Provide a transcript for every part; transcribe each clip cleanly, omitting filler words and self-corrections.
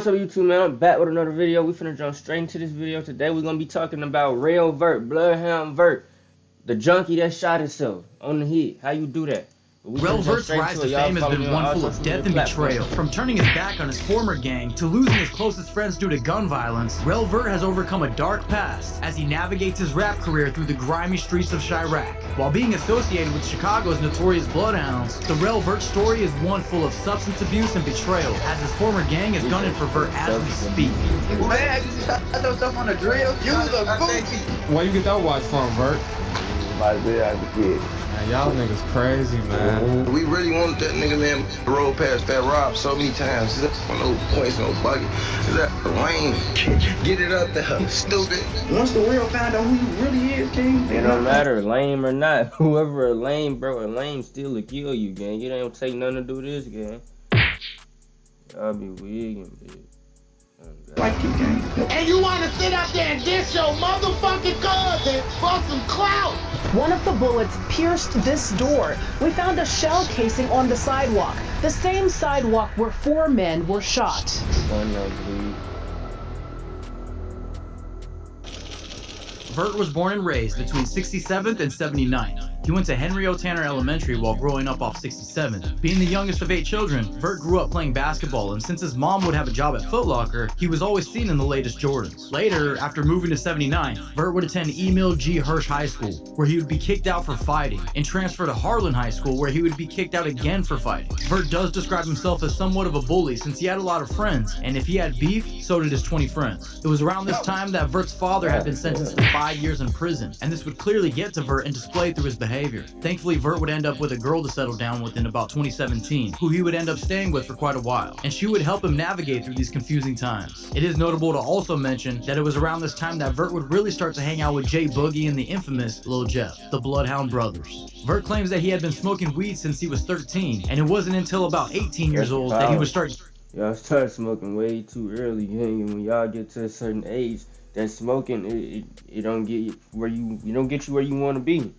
What's up YouTube, man? I'm back with another video. We finna jump straight into this video. Today we're gonna be talking about Rell Vert, BloodHound Vert, the junkie that shot himself on the hit. How you do that? Rell Vert's rise to fame has been one full of death and betrayal. From turning his back on his former gang to losing his closest friends due to gun violence, Rell Vert has overcome a dark past as he navigates his rap career through the grimy streets of Chirac. While being associated with Chicago's notorious Bloodhounds, the Rell Vert story is one full of substance abuse and betrayal, as his former gang is gunning for Vert as we speak. Man, you shot yourself on the drill? You was a goofy. Where you get that watch from, Vert? My dad as a kid. Man, y'all niggas crazy, man. We really wanted that nigga, man, to roll past that Rob so many times. No points, no bucket. That lame. Get it up there, stupid. Once the real found out who you really is, King. It don't matter, lame or not. Whoever a lame, bro, a lame still will kill you, gang. You don't take nothing to do this, gang. Y'all be wigging, bitch. Like you, gang. And you want to sit out there and diss your motherfucking cousin for some clout? One of the bullets pierced this door. We found a shell casing on the sidewalk. The same sidewalk where 4 men were shot. Vert was born and raised between 67th and 79th. He went to Henry O. Tanner Elementary while growing up off 67th. Being the youngest of 8 children, Vert grew up playing basketball, and since his mom would have a job at Foot Locker, he was always seen in the latest Jordans. Later, after moving to 79th, Vert would attend Emil G. Hirsch High School, where he would be kicked out for fighting, and transfer to Harlan High School, where he would be kicked out again for fighting. Vert does describe himself as somewhat of a bully since he had a lot of friends, and if he had beef, so did his 20 friends. It was around this time that Vert's father had been sentenced to 5 years in prison, and this would clearly get to Vert and display through his behavior. Thankfully, Vert would end up with a girl to settle down with in about 2017, who he would end up staying with for quite a while, and she would help him navigate through these confusing times. It is notable to also mention that it was around this time that Vert would really start to hang out with J Boogie and the infamous Lil Jeff, the Bloodhound brothers. Vert claims that he had been smoking weed since he was 13, and it wasn't until about 18 years old that he would start. Y'all start smoking way too early, gang, and when y'all get to a certain age, that smoking it don't get you where you don't get you where you want to be.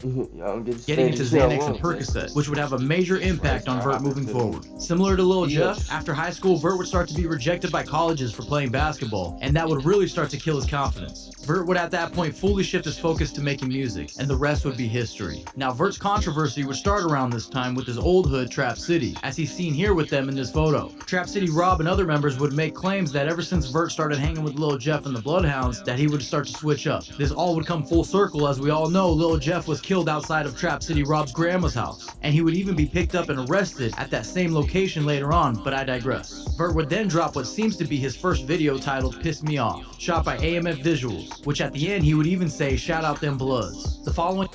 Getting into Xanax and Percocet, which would have a major impact on Vert moving forward. Similar to Lil Jeff, after high school, Vert would start to be rejected by colleges for playing basketball, and that would really start to kill his confidence. Vert would at that point fully shift his focus to making music, and the rest would be history. Now, Vert's controversy would start around this time with his old hood, Trap City, as he's seen here with them in this photo. Trap City Rob and other members would make claims that ever since Vert started hanging with Lil Jeff and the Bloodhounds, that he would start to switch up. This all would come full circle, as we all know Lil Jeff was killed outside of Trap City Rob's grandma's house, and he would even be picked up and arrested at that same location later on, but I digress. Vert would then drop what seems to be his first video titled Piss Me Off, shot by AMF Visuals, which at the end he would even say, "Shout out them bloods." The following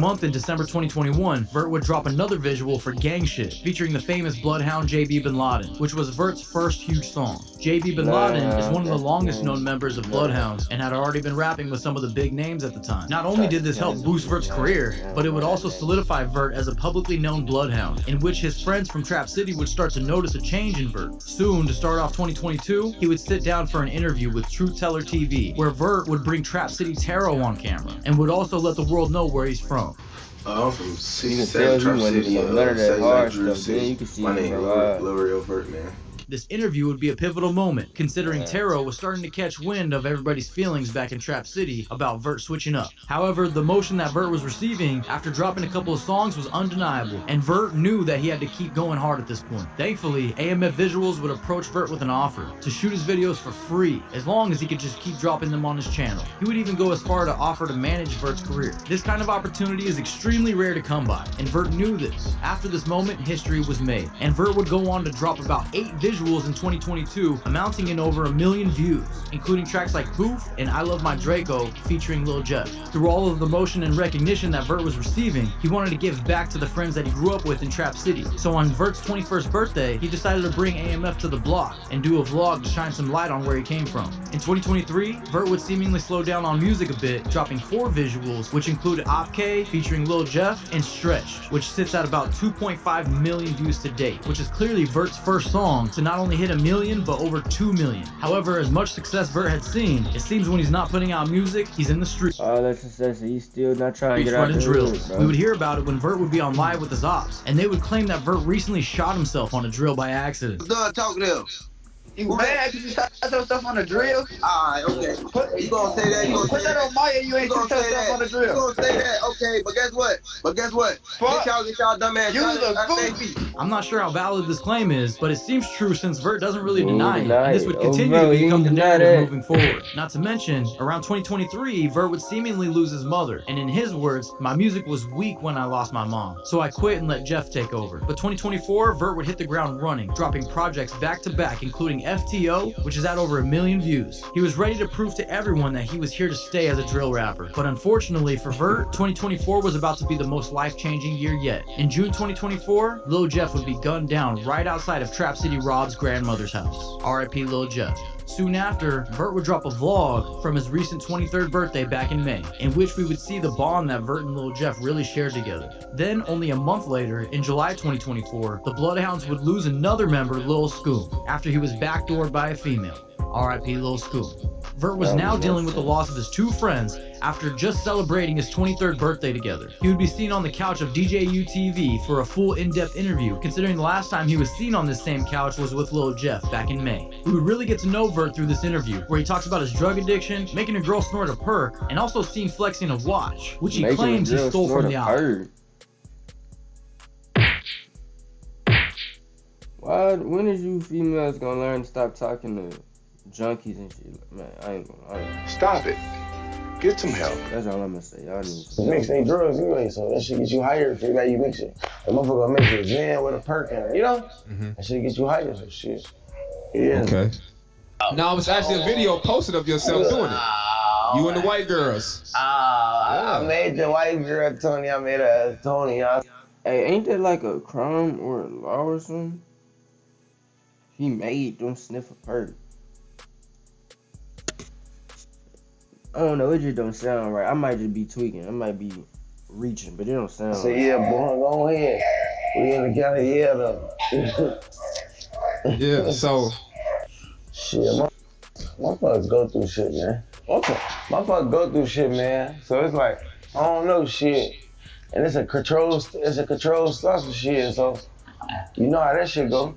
month in December 2021, Vert would drop another visual for Gang Shit, featuring the famous Bloodhound JB Bin Laden, which was Vert's first huge song. JB Bin Laden is one of the longest known members of Bloodhounds and had already been rapping with some of the big names at the time. Not only did this help boost Vert's career, but it would also solidify Vert as a publicly known Bloodhound, in which his friends from Trap City would start to notice a change in Vert. Soon, to start off 2022, he would sit down for an interview with Truth Teller TV, where Vert would bring Trap City Taro on camera, and would also let the world know where he's from. I'm from 67 Trap City, none of that hard Drew stuff, man. You can see my name is Rell Vert, man. This interview would be a pivotal moment, considering Taro was starting to catch wind of everybody's feelings back in Trap City about Vert switching up. However, the motion that Vert was receiving after dropping a couple of songs was undeniable, and Vert knew that he had to keep going hard at this point. Thankfully, AMF Visuals would approach Vert with an offer to shoot his videos for free, as long as he could just keep dropping them on his channel. He would even go as far to offer to manage Vert's career. This kind of opportunity is extremely rare to come by, and Vert knew this. After this moment, history was made, and Vert would go on to drop about 8 visuals in 2022, amounting in over 1 million views, including tracks like Poof and I Love My Draco featuring Lil Jeff. Through all of the motion and recognition that Vert was receiving, he wanted to give back to the friends that he grew up with in Trap City. So on Vert's 21st birthday, he decided to bring AMF to the block and do a vlog to shine some light on where he came from. In 2023, Vert would seemingly slow down on music a bit, dropping 4 visuals, which included Op K featuring Lil Jeff and Stretched, which sits at about 2.5 million views to date, which is clearly Vert's first song to not only hit 1 million, but over 2 million. However, as much success Vert had seen, it seems when he's not putting out music, he's in the streets. All that success, he's still not trying to get out Running the drills. hood, bro. We would hear about it when Vert would be on live with his ops, and they would claim that Vert recently shot himself on a drill by accident. Done talking to him. You mad because you shot yourself on the drill? Alright, okay. You gonna say that? You gonna Put say that on Maya, you ain't shoot yourself on the You drill. gonna say that? Okay, but guess what? Fuck. Get y'all dumb ass. You the goofy. I'm not sure how valid this claim is, but it seems true since Vert doesn't really He deny it, denied and this it. would Oh, continue bro, to he become the denied narrative it. moving forward. Not to mention, around 2023, Vert would seemingly lose his mother, and in his words, my music was weak when I lost my mom, so I quit and let Jeff take over. But 2024, Vert would hit the ground running, dropping projects back to back, including FTO, which is at over 1 million views. He was ready to prove to everyone that he was here to stay as a drill rapper. But unfortunately for Vert, 2024 was about to be the most life-changing year yet. In June 2024, Lil Jeff would be gunned down right outside of Trap City Rob's grandmother's house. R.I.P. Lil Jeff. Soon after, Vert would drop a vlog from his recent 23rd birthday back in May, in which we would see the bond that Vert and Lil Jeff really shared together. Then, only a month later, in July 2024, the Bloodhounds would lose another member, Lil Scoom, after he was backdoored by a female. R.I.P. Lil Scoom. Vert was now dealing with the loss of his 2 friends after just celebrating his 23rd birthday together. He would be seen on the couch of DJU-TV for a full in-depth interview, considering the last time he was seen on this same couch was with Lil Jeff back in May. We would really get to know Vert through this interview, where he talks about his drug addiction, making a girl snort a perk, and also seen flexing a watch, which he claims he stole from the op. When is you females gonna learn to stop talking to junkies and shit? Man, I ain't gonna. Stop it. Get some help. That's all I'm gonna say. Y'all need some mix ain't drugs anyway, so that shit get you higher if you mix it. The motherfucker gonna mix it Zen with a perk in it, you know? That shit get you higher, so shit. Yeah. Okay. No, it was actually a video posted of yourself doing it. You and the white girls. I made the white girl Tony. I made her Tony. Hey, ain't that like a crime or a law or something? He made them sniff a perk. I don't know, it just don't sound right. I might just be tweaking. I might be reaching, but it don't sound right. Yeah, boy, go ahead. We in the county, though. Yeah, so. Shit, motherfuckers go through shit, man. Motherfuckers go through shit, man. So it's like, I don't know shit. And it's a controlled stuff and shit, so you know how that shit go.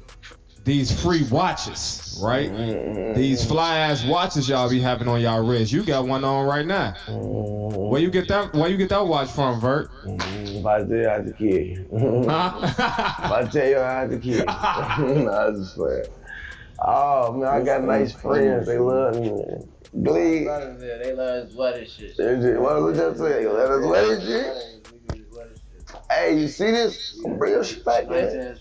These free watches, right? These fly ass watches y'all be having on y'all wrist. You got one on right now. Where you get that watch from, Vert? If I tell you I had to kill you. If I tell you I had to kill you. Nah, I just playing. Oh man, I got nice friends. They love me, man. Glee. They love his wedding shit. What was that say? Let us wedding shit? Hey, you see this? Bring your shit back, man.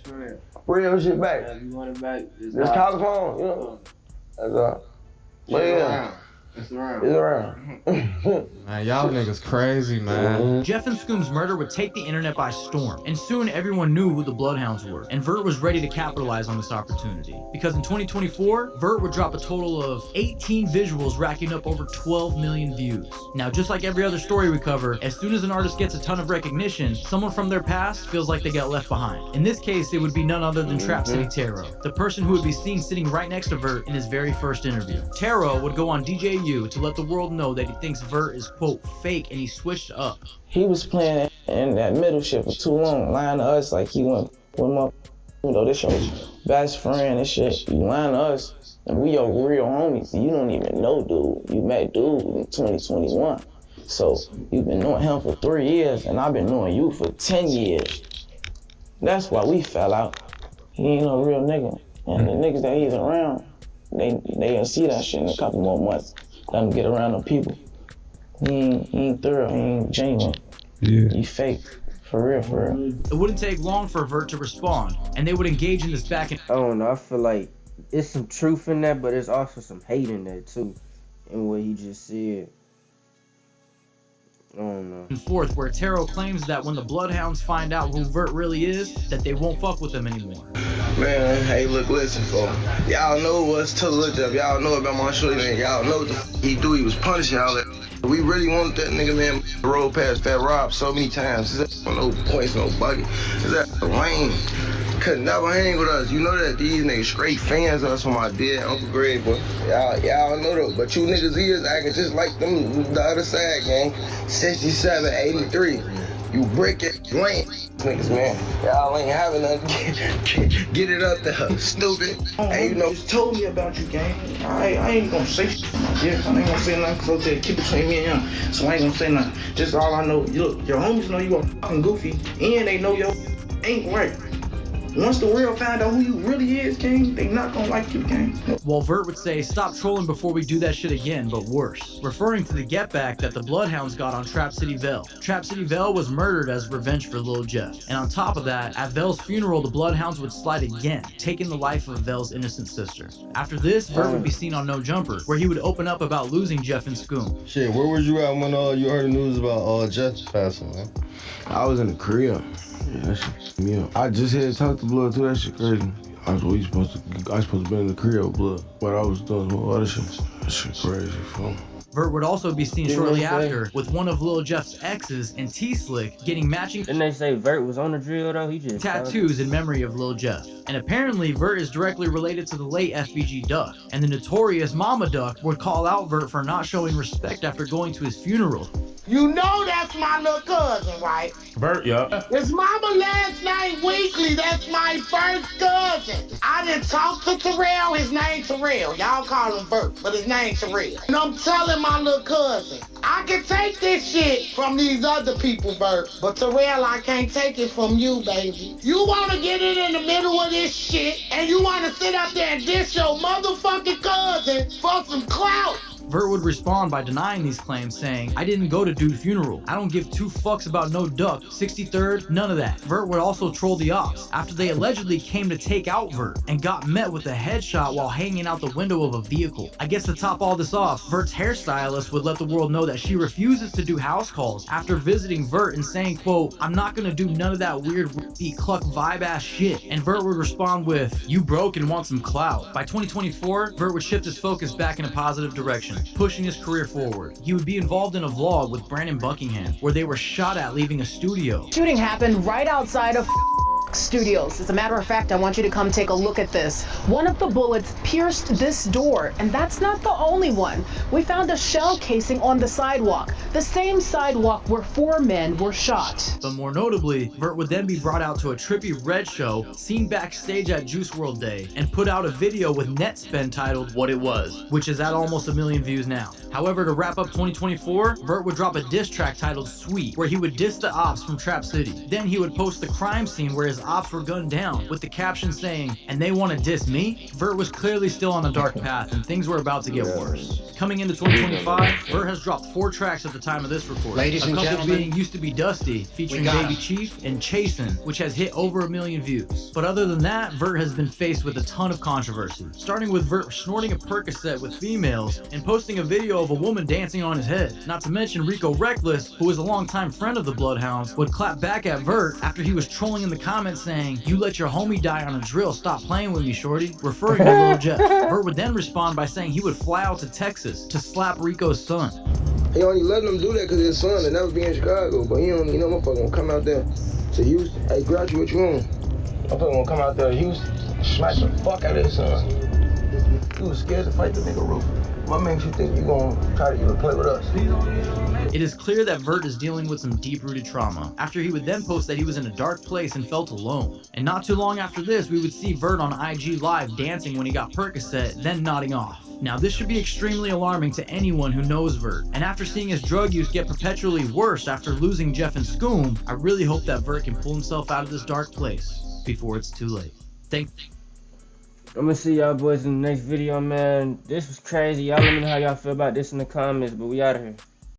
Bring your shit back. If you want it back, this college phone, you know. That's all. But yeah. It's around. It's around. Man, y'all niggas crazy, man. Jeff and Scoom's murder would take the internet by storm, and soon everyone knew who the Bloodhounds were, and Vert was ready to capitalize on this opportunity. Because in 2024, Vert would drop a total of 18 visuals racking up over 12 million views. Now, just like every other story we cover, as soon as an artist gets a ton of recognition, someone from their past feels like they got left behind. In this case, it would be none other than Trap City Taro, the person who would be seen sitting right next to Vert in his very first interview. Taro would go on DJU to let the world know that he thinks Vert is, quote, fake, and he switched up. He was playing in that middle shit for too long, lying to us like he went with my, you know, this your best friend and shit. You lying to us, and we your real homies. You don't even know dude. You met dude in 2021. So you've been knowing him for 3 years, and I've been knowing you for 10 years. That's why we fell out. He ain't no real nigga. And the niggas that he's around, they gonna see that shit in a couple more months. Let him get around them people. He ain't thorough, he ain't genuine. Yeah. He fake. For real, for real. It wouldn't take long for Vert to respond, and they would engage in this back and I don't know, I feel like it's some truth in that, but there's also some hate in that too, in what he just said. I don't know. forth, where Taro claims that when the Bloodhounds find out who Vert really is, that they won't fuck with him anymore. Man, hey, look, listen, folks. Y'all know what's to look up. Y'all know about my shorty, man. Y'all know what the he do. He was punishing y'all. We really wanted that nigga, man, to roll past Fat Rob so many times. There's no points, no bucket. Is that rain? could never hang with us. You know that these niggas straight fans of us from my dead Uncle Greg, boy. Y'all know though, but you niggas is acting just like them, the other side, gang. 67, 83. You brick it, lame niggas, man. Y'all ain't having nothing. Get it up there, stupid. Hey, you know, just told me about you, gang. I ain't gonna say shit. Yeah, I ain't gonna say nothing, so they keep between me and him. So I ain't gonna say nothing. Just all I know, look, your homies know you are fucking goofy, and they know your ain't right. Once the real find out who you really is, gang, they not gonna like you, gang. While Vert would say, stop trolling before we do that shit again, but worse, referring to the get back that the BloodHounds got on Trap City Vell. Trap City Vell was murdered as revenge for Lil Jeff. And on top of that, at Vell's funeral, the BloodHounds would slide again, taking the life of Vell's innocent sister. After this, Vert would be seen on No Jumper, where he would open up about losing Jeff and Scoom. Shit, where was you at when you heard the news about Jeff passing, man? I was in the crib. Yeah, that shit me up. I just had talked to Blood too. That shit crazy. I was supposed to be in the crib with Blood, but I was doing some other shit. That shit crazy, fool. Vert would also be seen shortly after with one of Lil Jeff's exes and T-Slick getting matching Didn't they say Vert was on the drill though? He just tattoos in memory of Lil Jeff. And apparently Vert is directly related to the late FBG Duck, and the notorious Mama Duck would call out Vert for not showing respect after going to his funeral. You know that's my little cousin, right? Vert, yeah. His mama last name Weekly, that's my first cousin. I done talked to Terrell, his name Terrell. Y'all call him Vert, but his name Terrell. And I'm telling my little cousin, I can take this shit from these other people, Vert, but Terrell, I can't take it from you, baby. You wanna get it in the middle of this shit, and you wanna sit up there and diss your motherfucking cousin for some clout. Vert would respond by denying these claims, saying, I didn't go to dude's funeral. I don't give two fucks about no duck, 63rd, none of that. Vert would also troll the ops after they allegedly came to take out Vert and got met with a headshot while hanging out the window of a vehicle. I guess to top all this off, Vert's hairstylist would let the world know that she refuses to do house calls after visiting Vert and saying, quote, I'm not gonna do none of that weird cluck vibe ass shit. And Vert would respond with, you broke and want some clout. By 2024, Vert would shift his focus back in a positive direction, pushing his career forward. He would be involved in a vlog with Brandon Buckingham, where they were shot at leaving a studio. Shooting happened right outside of Studios. As a matter of fact, I want you to come take a look at this. One of the bullets pierced this door, and that's not the only one. We found a shell casing on the sidewalk, the same sidewalk where 4 men were shot. But more notably, Vert would then be brought out to a trippy Red show, seen backstage at Juice WRLD Day, and put out a video with Netspend titled What It Was, which is at almost 1 million views now. However, to wrap up 2024, Vert would drop a diss track titled Sweet, where he would diss the ops from Trap City. Then he would post the crime scene where his ops were gunned down, with the caption saying, and they want to diss me? Vert was clearly still on a dark path, and things were about to get worse. Coming into 2025, Vert has dropped 4 tracks at the time of this recording. Ladies and gentlemen, gentlemen, Used to Be Dusty, featuring Baby Chief, and Chasin', which has hit over 1 million views. But other than that, Vert has been faced with a ton of controversy, starting with Vert snorting a Percocet with females and posting a video of a woman dancing on his head. Not to mention Rico Reckless, who is a longtime friend of the BloodHounds, would clap back at Vert after he was trolling in the comments saying, you let your homie die on a drill, stop playing with me, shorty, referring to Lil Jeff. Vert would then respond by saying he would fly out to Texas to slap Rico's son. He only letting him do that because his son will never be in Chicago, but he don't, you know, motherfucker gonna come out there to Houston. Hey, Grouchy, what you on? Motherfucker gonna come out there to Houston, smash the fuck out of his son. You was scared to fight the nigga roof. What makes you think you gonna try to even play with us? It is clear that Vert is dealing with some deep-rooted trauma, after he would then post that he was in a dark place and felt alone. And not too long after this, we would see Vert on IG Live dancing when he got Percocet, then nodding off. Now this should be extremely alarming to anyone who knows Vert, and after seeing his drug use get perpetually worse after losing Jeff and Scoom, I really hope that Vert can pull himself out of this dark place before it's too late. I'm gonna see y'all boys in the next video, man. This was crazy. Y'all let me know how y'all feel about this in the comments, but we out of here.